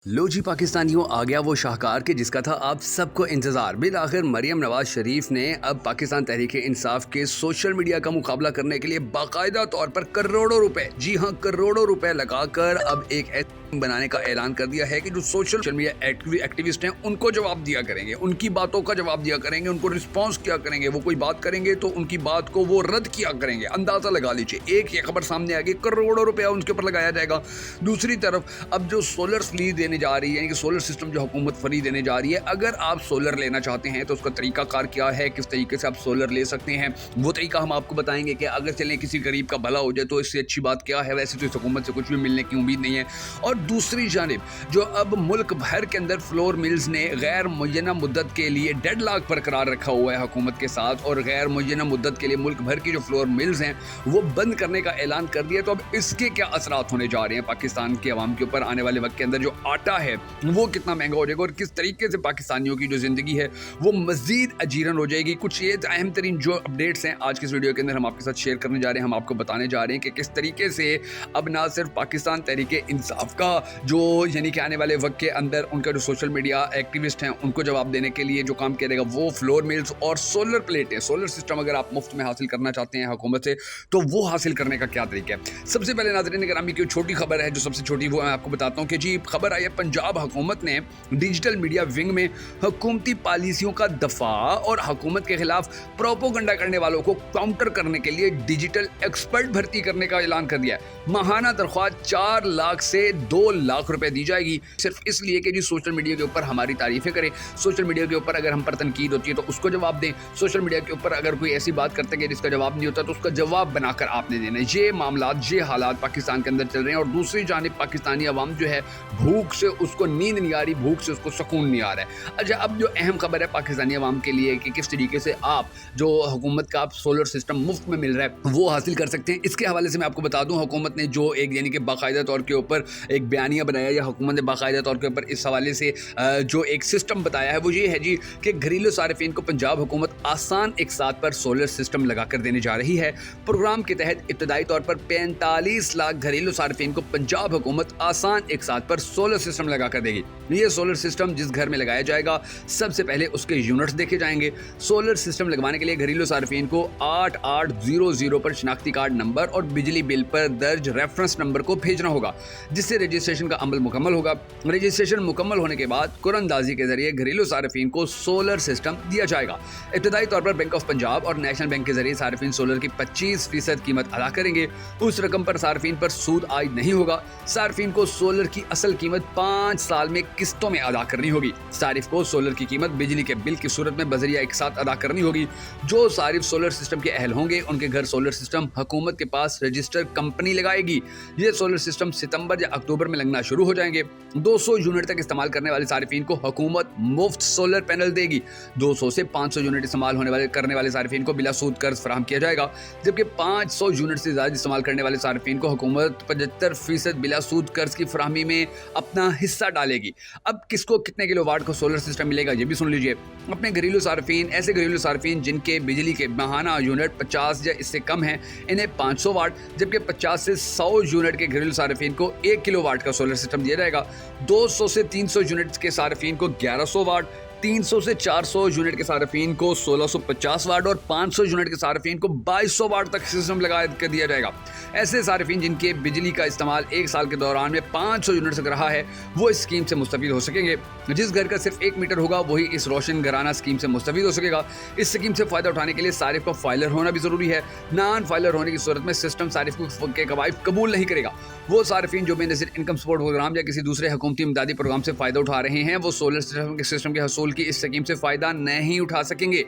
लो जी पाकिस्तानियों, आ गया वो शाहकार के जिसका था आप सबको इंतजार। बिलाखिर मरियम नवाज शरीफ ने अब पाकिस्तान तहरीक इंसाफ के सोशल मीडिया का मुकाबला करने के लिए बाकायदा तौर पर करोड़ों रुपए, जी हाँ करोड़ों रुपए लगाकर अब एक बनाने का ऐलान कर दिया है कि जो सोशल मीडिया एक्टिविस्ट हैं उनको जवाब दिया करेंगे, उनकी बातों का जवाब दिया करेंगे, उनको रिस्पॉन्स किया करेंगे। वो कोई बात करेंगे तो उनकी बात को वो रद्द किया करेंगे। अंदाजा लगा लीजिए, एक ये खबर सामने आ गई, करोड़ों रुपया उनके ऊपर लगाया जाएगा। दूसरी तरफ अब जो सोलर फ्री देने जा रही है, यानी कि सोलर सिस्टम जो हुकूमत फ्री देने जा रही है, अगर आप सोलर लेना चाहते हैं तो उसका तरीकाकार क्या है, किस तरीके से आप सोलर ले सकते हैं, वो तरीका हम आपको बताएंगे कि अगर चलें किसी गरीब का भला हो जाए तो इससे अच्छी बात क्या है। वैसे तो इस हुकूमत से कुछ भी मिलने की उम्मीद नहीं है। और दूसरी जानिब जो अब मुल्क भर के अंदर फ्लोर मिल्स ने गैर मुय्यना मुद्दत के लिए डेडलॉक बरकरार रखा हुआ है हुकूमत के साथ, और गैर मुय्यना मुद्दत के लिए मुल्क भर की जो फ्लोर मिल्स हैं वो बंद करने का ऐलान कर दिया। तो अब इसके क्या असरात होने जा रहे हैं पाकिस्तान के अवाम के ऊपर? आने वाले वक्त के अंदर जो आटा है वो कितना महंगा हो जाएगा और किस तरीके से पाकिस्तानियों की जो ज़िंदगी है वो मज़ीद अजीरन हो जाएगी। कुछ ये अहम तरीन जो अपडेट्स हैं आज के इस वीडियो के अंदर हम आपके साथ शेयर करने जा रहे हैं। हम आपको बताने जा रहे हैं कि किस तरीके से अब ना सिर्फ पाकिस्तान तहरीक इंसाफ का जो यानी कि आने वाले वक्त के अंदर उनका जो सोशल मीडिया एक्टिविस्ट हैं उनको जवाब देने के लिए जो काम किया जाएगा वो फ्लोर मिल्स और सोलर प्लेटें, सोलर सिस्टम अगर आप मुफ्त में हासिल करना चाहते हैं हुकूमत से तो वो हासिल करने का क्या तरीका है। सबसे पहले नाज़रीन गिरामी की छोटी खबर है, जो सबसे छोटी वो मैं आपको बताता हूँ कि जी खबर आई है पंजाब हुकूमत ने डिजिटल मीडिया विंग में हुकूमती पॉलिसियों का दफा और हुकूमत के खिलाफ प्रोपोगंडा करने वालों को काउंटर करने के लिए डिजिटल एक्सपर्ट भर्ती करने का ऐलान कर दिया है। माहाना तनख्वाह 4 लाख से 2 लाख रुपए दी जाएगी, सिर्फ इसलिए कि जी सोशल मीडिया के ऊपर हमारी तारीफें करें, सोशल मीडिया के ऊपर अगर हम पर तनकीद होती है तो उसको जवाब दें, सोशल मीडिया के ऊपर अगर कोई ऐसी बात करते हैं जिसका जवाब नहीं होता तो उसका जवाब बनाकर आपने देना है। ये मामलात, ये हालात पाकिस्तान के अंदर चल रहे हैं। और दूसरी जानिब पाकिस्तानी अवाम जो है भूख से उसको नींद नहीं आ रही, भूख से उसको सुकून नहीं आ रहा है। अच्छा, अब जो अहम खबर है पाकिस्तानी अवाम के लिए कि किस तरीके से आप जो हुकूमत का आप सोलर सिस्टम मुफ्त में मिल रहा है वो हासिल कर सकते हैं, इसके हवाले से मैं आपको बता दूं हुकूमत ने जो एक यानी कि बाकायदा तौर के ऊपर एक बयानिया बनाया या हुकूमत ने बाकायदा तौर के ऊपर इस हवाले से जो एक सिस्टम बताया है वो ये है जी कि घरेलू सारिफिन को पंजाब हुकूमत आसान एक साथ पर सोलर सिस्टम लगा कर देने जा रही है। प्रोग्राम के तहत इब्तदाई तौर पर 45 लाख घरेलू सारिफिन को पंजाब हुकूमत आसान एक साथ पर सोलर सिस्टम लगा कर देगी। ये सोलर सिस्टम जिस घर में लगाया जाएगा सबसे पहले उसके यूनिट्स देखे जाएंगे। सोलर सिस्टम लगवाने के लिए घरेलू सारिफिन को 8800 पर शनाख्ती कार्ड नंबर और बिजली बिल पर दर्ज रेफरेंस नंबर को भेजना होगा, जिससे रजिस्ट्रेशन का अमल मुकम्मल होगा। रजिस्ट्रेशन मुकम्मल होने के बाद कुरअंदाजी के जरिए घरेलू सारिफिन को सोलर सिस्टम दिया जाएगा। इब्तदाई तौर पर बैंक ऑफ पंजाब और नेशनल बैंक के जरिए सारिफिन सोलर की 25% कीमत अदा करेंगे। उस रकम पर सारिफिन पर सूद आयद नहीं होगा। सारिफिन को सोलर की असल कीमत 5 साल में किस्तों में अदा करनी होगी। सारिफ को सोलर की कीमत बिजली के बिल की सूरत में बजरिया एक साथ अदा करनी होगी। जो सारिफ सोलर सिस्टम के अहल होंगे उनके घर सोलर सिस्टम हुकूमत के पास रजिस्टर कंपनी लगाएगी। ये सोलर सिस्टम सितंबर या अक्टूबर में लगना शुरू हो जाएंगे। 200 यूनिट तक इस्तेमाल करने वाले सारिफिन को हुकूमत मुफ्त सोलर पैनल देगी। 200 से 500 यूनिट इस्तेमाल करने वाले सारिफिन को बिला सूद कर्ज फराहम किया जाएगा, जबकि 500 यूनिट से ज़्यादा इस्तेमाल करने वाले सारिफिन को हुकूमत 75% बिला सूद कर्ज की फराहमी में अपना हिस्सा डालेगी। अब किसको कितने किलोवाट का सोलर सिस्टम मिलेगा ये भी सुन लीजिए। अपने घरेलू सारिफिन, ऐसे घरेलू सारिफिन जिनके बिजली के माहाना यूनिट 50 या इससे कम है, इन्हें 500 वाट, जबकि 50 से 100 यूनिट के घरेलू सारिफिन को 1 किलोवाट का सोलर सिस्टम दिया जाएगा। 200 से 300 यूनिट्स के सारिफिन को 1100 वाट, 300 से 400 यूनिट के सारिफिन को 1650 वाट और 500 यूनिट के सारिफिन को 2200 वाट तक सिस्टम लगा कर दिया जाएगा। ऐसे सारिफिन जिनके बिजली का इस्तेमाल 1 साल के दौरान में 500 यूनिट तक रहा है वो इस स्कीम से मुस्तफीद हो सकेंगे। जिस घर का सिर्फ 1 मीटर होगा वही इस रोशन घराना स्कीम से मुस्तफीद हो सकेगा। इस स्कीम से फ़ायदा उठाने के लिए सारिफ का फाइलर होना भी ज़रूरी है। नॉन फाइलर होने की सूरत में सिस्टम सारिफ के कवायद कबूल नहीं करेगा। वो सारिफिन जो बेनज़ीर इनकम सपोर्ट प्रोग्राम या किसी दूसरे हुकूमती इमदादी प्रोग्राम से फ़ायदा उठा रहे हैं वो सोलर सिस्टम के हसूल की इस स्कीम से फ़ायदा नहीं उठा सकेंगे।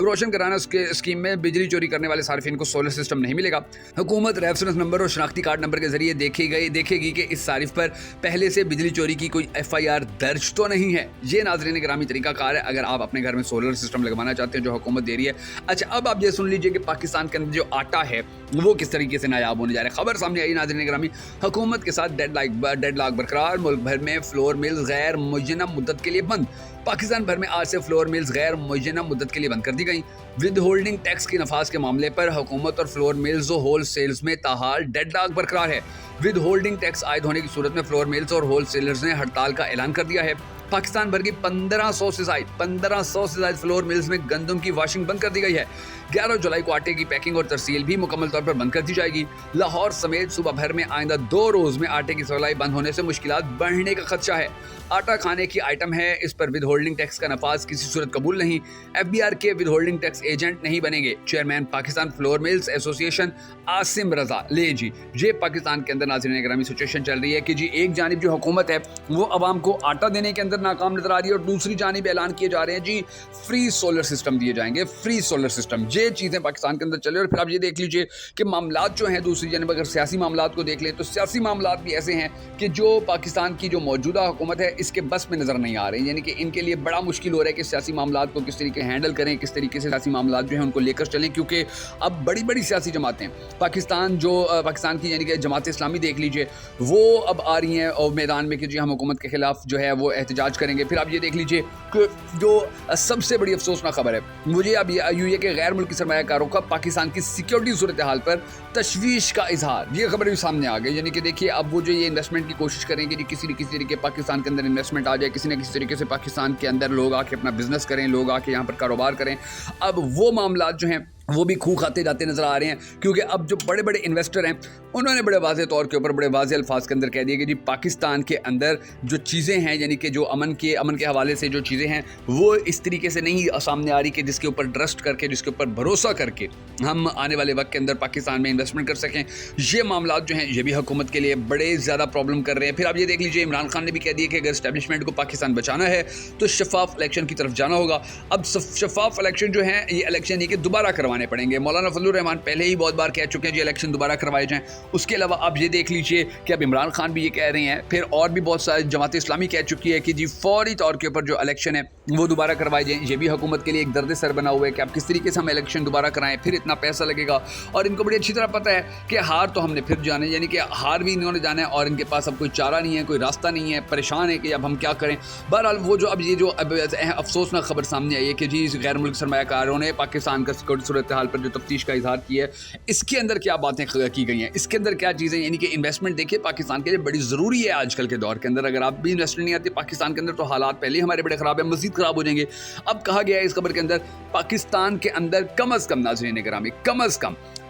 रोशन घराना स्कीम में बिजली चोरी करने वाले सारिफिन को सोलर सिस्टम नहीं मिलेगा। हुकूमत रेफरेंस नंबर और शनाख्ती कार्ड नंबर के जरिए देखेगी कि इस सारिफ पर पहले से बिजली चोरी की कोई FIR दर्ज तो नहीं है। ये नाज़रीन गिरामी तरीका कार है अगर आप अपने घर में सोलर सिस्टम लगवाना चाहते हैं जो हुकूमत दे रही है। अच्छा, अब आप ये सुन लीजिए कि पाकिस्तान के अंदर जो आटा है वो किस तरीके से नायाब होने जा रहा है। खबर सामने आई नाज़रीन गिरामी, हुकूमत के साथ डेडलॉक बरकरार, मुल्क भर में फ्लोर मिल गैर मुय्यना मुद्दत के लिए बंद। पाकिस्तान پاکستان بھر میں آج سے فلور ملز غیر معینہ مدت کے لیے بند کر دی گئیں۔ ود ہولڈنگ ٹیکس کے نفاذ کے معاملے پر حکومت اور فلور ملز و ہول سیلز میں تاحال ڈیڈ لاک برقرار ہے۔ ود ہولڈنگ ٹیکس عائد ہونے کی صورت میں فلور ملز اور ہول سیلرز نے ہڑتال کا اعلان کر دیا ہے۔ پاکستان بھر کی 1500 سے زائد فلور ملز میں گندم کی واشنگ بند کر دی گئی ہے۔ 11 جولائی کو آٹے کی پیکنگ اور ترسیل بھی مکمل طور پر بند کر دی جائے گی۔ لاہور سمیت صوبہ بھر میں آئندہ 2 روز میں آٹے کی سپلائی بند ہونے سے مشکلات بڑھنے کا خدشہ ہے۔ آٹا کھانے کی آئٹم ہے، اس پر ود ہولڈنگ ٹیکس کا نفاذ کسی صورت قبول نہیں۔ ایف بی آر کے ود ہولڈنگ ٹیکس ایجنٹ نہیں بنیں گے۔ چیئرمین پاکستان فلور ملز ایسوسی ایشن عاصم رضا۔ یہ پاکستان کے اندر ناظرین گرامی سچویشن چل رہی ہے کہ ایک جانب جو حکومت ہے وہ عوام کو آٹا دینے کے اندر ناکام نظر آ رہی ہے، اور دوسری جانب اعلان کیے جا رہے ہیں فری سولر سسٹم دیے جائیں گے، فری سولر سسٹم۔ یہ چیزیں پاکستان کے اندر چل رہی ہیں۔ اور پھر آپ یہ دیکھ لیجئے کہ معاملات جو ہیں دوسری جانب اگر سیاسی معاملات کو دیکھ لیں تو سیاسی معاملات بھی ایسے ہیں کہ جو پاکستان کی جو موجودہ حکومت ہے اس کے بس میں نظر نہیں آ رہے ہیں، یعنی کہ ان کے لیے بڑا مشکل ہو رہا ہے کہ سیاسی معاملات کو کس طریقے ہینڈل کریں، کس طریقے سے سیاسی معاملات جو ہیں ان کو لے کر چلیں، کیونکہ اب بڑی سیاسی جماعتیں پاکستان کی یعنی کہ جماعت اسلامی دیکھ لیجئے وہ اب آ رہی ہیں اور میدان میں کہ ہم حکومت کے خلاف جو ہے وہ احتجاج کریں گے۔ پھر آپ یہ دیکھ لیجئے کہ جو سب سے بڑی افسوسناک خبر ہے مجھے اب یہ کہ غیر ملکی سرمایہ کاروں کا پاکستان کی سیکیورٹی صورتحال پر تشویش کا اظہار، یہ خبر بھی سامنے آ گئی۔ یعنی کہ دیکھیے اب وہ جو یہ انویسٹمنٹ کی کوشش کریں گے کسی نہ کسی طریقے پاکستان کے اندر انویسٹمنٹ آ جائے، کسی نہ کسی طریقے سے پاکستان کے اندر لوگ آ کے اپنا بزنس کریں، لوگ آ کے یہاں پر کاروبار کریں۔ اب وہ معاملات جو ہیں وہ بھی کھو کھاتے جاتے نظر آ رہے ہیں، کیونکہ اب جو بڑے انویسٹر ہیں انہوں نے بڑے واضح طور کے اوپر بڑے واضح الفاظ کے اندر کہہ دیا کہ پاکستان کے اندر جو چیزیں ہیں یعنی کہ جو امن کے حوالے سے جو چیزیں ہیں وہ اس طریقے سے نہیں سامنے آ رہی کہ جس کے اوپر ٹرسٹ کر کے، جس کے اوپر بھروسہ کر کے ہم آنے والے وقت کے اندر پاکستان میں انویسٹمنٹ کر سکیں۔ یہ معاملات جو ہیں یہ بھی حکومت کے لیے بڑے زیادہ پرابلم کر رہے ہیں۔ پھر آپ یہ دیکھ لیجئے عمران خان نے بھی کہہ دیا کہ اگر اسٹیبلشمنٹ کو پاکستان بچانا ہے تو شفاف الیکشن کی طرف جانا ہوگا۔ اب شفاف الیکشن جو ہیں یہ الیکشن نہیں کہ دوبارہ کروانے پڑیں گے۔ مولانا فضل الرحمان پہلے ہی بہت بار کہہ چکے ہیں الیکشن دوبارہ کروائے جائیں۔ اس کے علاوہ آپ یہ دیکھ لیجئے کہ اب عمران خان بھی یہ کہہ رہے ہیں، پھر اور بھی بہت سارے جماعت اسلامی کہہ چکی ہے کہ فوری طور کے اوپر جو الیکشن ہے وہ دوبارہ کروائے جائیں۔ یہ بھی حکومت کے لیے ایک درد سر بنا ہوا ہے کہ اب کس طریقے سے ہم الیکشن دوبارہ کرائیں، پھر اتنا پیسہ لگے گا، اور ان کو بڑی اچھی طرح پتہ ہے کہ ہار تو ہم نے پھر جانا ہے، یعنی کہ ہار بھی انہوں نے جانا ہے اور ان کے پاس اب کوئی چارہ نہیں ہے، کوئی راستہ نہیں ہے، پریشان ہے کہ اب ہم کیا کریں۔ بہرحال وہ جو اب افسوسناک خبر سامنے آئی ہے کہ غیر ملک سرمایہ کاروں نے پاکستان کا سیکورٹی صورتحال پر جو تفتیش کا اظہار کیا ہے اس کے اندر کیا باتیں کی گئی ہیں، اس کے اندر کیا چیزیں، یعنی کہ انویسٹمنٹ دیکھیے پاکستان کے لیے بڑی ضروری ہے آج کل کے دور کے اندر۔ اگر آپ بھی انویسٹمنٹ نہیں آتی پاکستان کے اندر تو حالات پہلے ہی ہمارے بڑے خراب ہیں، مزید خراب ہو جائیں گے۔ اب کہا گیا ہے اس خبر کے اندر پاکستان کے اندر کم از کم ناظرین گرامی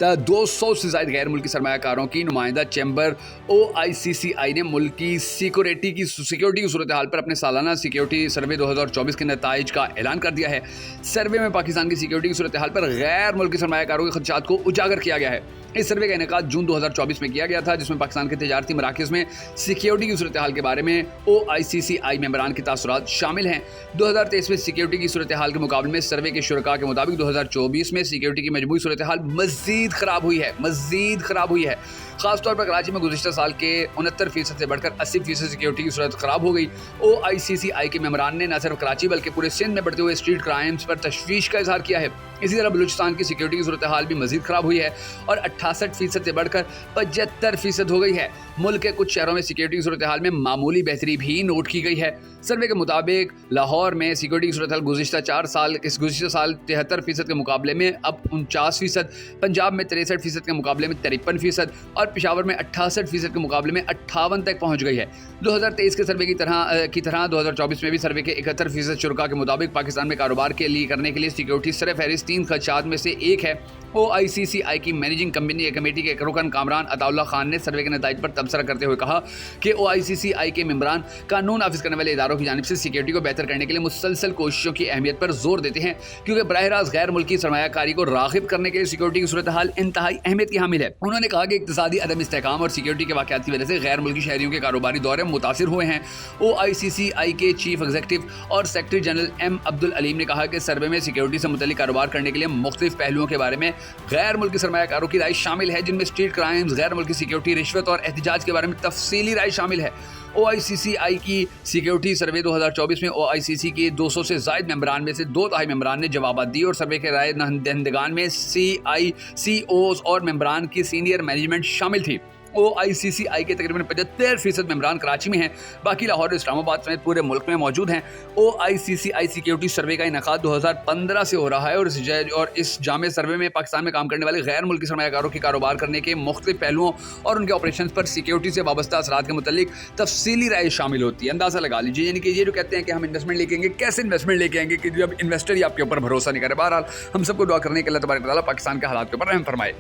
200 سے زائد غیر ملکی سرمایہ کاروں کی نمائندہ چیمبر OICCI نے ملک کی سیکورٹی کی صورتحال پر اپنے سالانہ سیکورٹی سروے 2024 کے نتائج کا اعلان کر دیا ہے۔ سروے میں پاکستان کی سیکورٹی کی صورتحال پر غیر ملکی سرمایہ کاروں کے خدشات کو اجاگر کیا گیا ہے۔ اس سروے کا انعقاد جون 2024 میں کیا گیا تھا، جس میں پاکستان کے تجارتی مراکز میں سیکیورٹی کی صورتحال کے بارے میں OICCI ممبران کے تاثرات شامل ہیں۔ 2023 میں سیکیورٹی کی صورتحال کے مقابلے میں سروے کے شرکاء کے مطابق 2024 میں سیکیورٹی کی مجموعی صورتحال مزید خراب ہوئی ہے۔ خاص طور پر کراچی میں گزشتہ سال کے 69% سے بڑھ کر 80% سیکیورٹی کی صورت خراب ہو گئی۔ OICCI کے ممبران نے نہ صرف کراچی بلکہ پورے سندھ میں بڑھتے ہوئے اسٹریٹ کرائمز پر تشویش کا اظہار کیا ہے۔ اسی طرح بلوچستان کی سیکیورٹی کی صورتحال بھی مزید خراب ہوئی ہے اور 68% سے بڑھ کر 75% ہو گئی ہے۔ ملک کے کچھ شہروں میں سیکیورٹی کی صورتحال میں معمولی بہتری بھی نوٹ کی گئی ہے۔ سروے کے مطابق لاہور میں سیکیورٹی کی صورتحال گزشتہ سال 73% کے مقابلے میں اب 49%، پنجاب میں 63% کے مقابلے میں 53% اور پشاور میں 68% کے مقابلے میں 58 تک پہنچ گئی ہے۔ 2023 کے سروے کی طرح 2024 میں بھی سروے کے 71% شرکاء کے مطابق پاکستان میں کاروبار کرنے کے لیے سیکیورٹی سر فہرست 3 خدشات میں سے ایک ہے۔ OICCI کی مینیجنگ کمیٹی کے رکن کامران عطا اللہ خان نے سروے کے نتائج پر تبصرہ کرتے ہوئے کہا کہ OICCI کے ممبران قانون نافذ کرنے والے اداروں کی جانب سے سیکیورٹی کو بہتر کرنے کے لیے مسلسل کوششوں کی اہمیت پر زور دیتے ہیں، کیونکہ براہ راست غیر ملکی سرمایہ کاری کو راغب کرنے کے لیے سیکیورٹی کی صورتحال انتہائی اہمیت کی حامل ہے۔ انہوں نے کہا کہ اقتصادی عدم استحکام اور سیکیورٹی کے واقعات کی وجہ سے غیر ملکی شہریوں کے کاروباری دورے متاثر ہوئے ہیں۔ OICCI کے چیف ایگزیکٹو اور سیکرٹری جنرل M عبد العلیم نے کہا کہ سروے میں سیکیورٹی سے متعلق کاروبار کرنے کے لیے مختلف پہلوؤں کے بارے میں غیر ملکی سرمایہ کاروں کی رائے شامل ہے، جن میں اسٹریٹ کرائمز، غیر ملکی سیکیورٹی، رشوت اور احتجاج کے بارے میں تفصیلی رائے شامل ہے۔ OICCI کی سیکیورٹی سروے 2024 میں OICC کے 200 سے زائد ممبران میں سے 2/3 ممبران نے جوابات دی اور سروے کے رائے دہندگان میں CICOs اور ممبران کی سینئر مینجمنٹ شامل تھی۔ OICCI के तकरीबन 75% मेंबरान कराची में हैं, बाकी लाहौर और इस्लामाबाद समेत पूरे मुल्क में मौजूद हैं। OICCI सिक्योरिटी सर्वे का इनकाद 2015 से हो रहा है और इस जामे सर्वे में पाकिस्तान में काम करने वाले गैर मुल्की सरमायाकारों के कारोबार करने के मुख्तलिफ पहलुओं और उनके ऑपरेशन पर सिक्योरिटी से वाबस्ता असरात के मुतालिक तफसीली राय शामिल होती है। अंदाज़ा लगा लीजिए, यानी कि ये जो कहते हैं कि हम इन्वेस्टमेंट लेके आएंगे, कैसे इन्वेस्टमेंट लेके आएंगे कि जब इन्वेस्टर ही आपके ऊपर भरोसा नहीं करे। बहरहाल हम सबको दुआ करने के अल्लाह तबारक व तआला पाकिस्तान के हालात के ऊपर रहम फरमाए।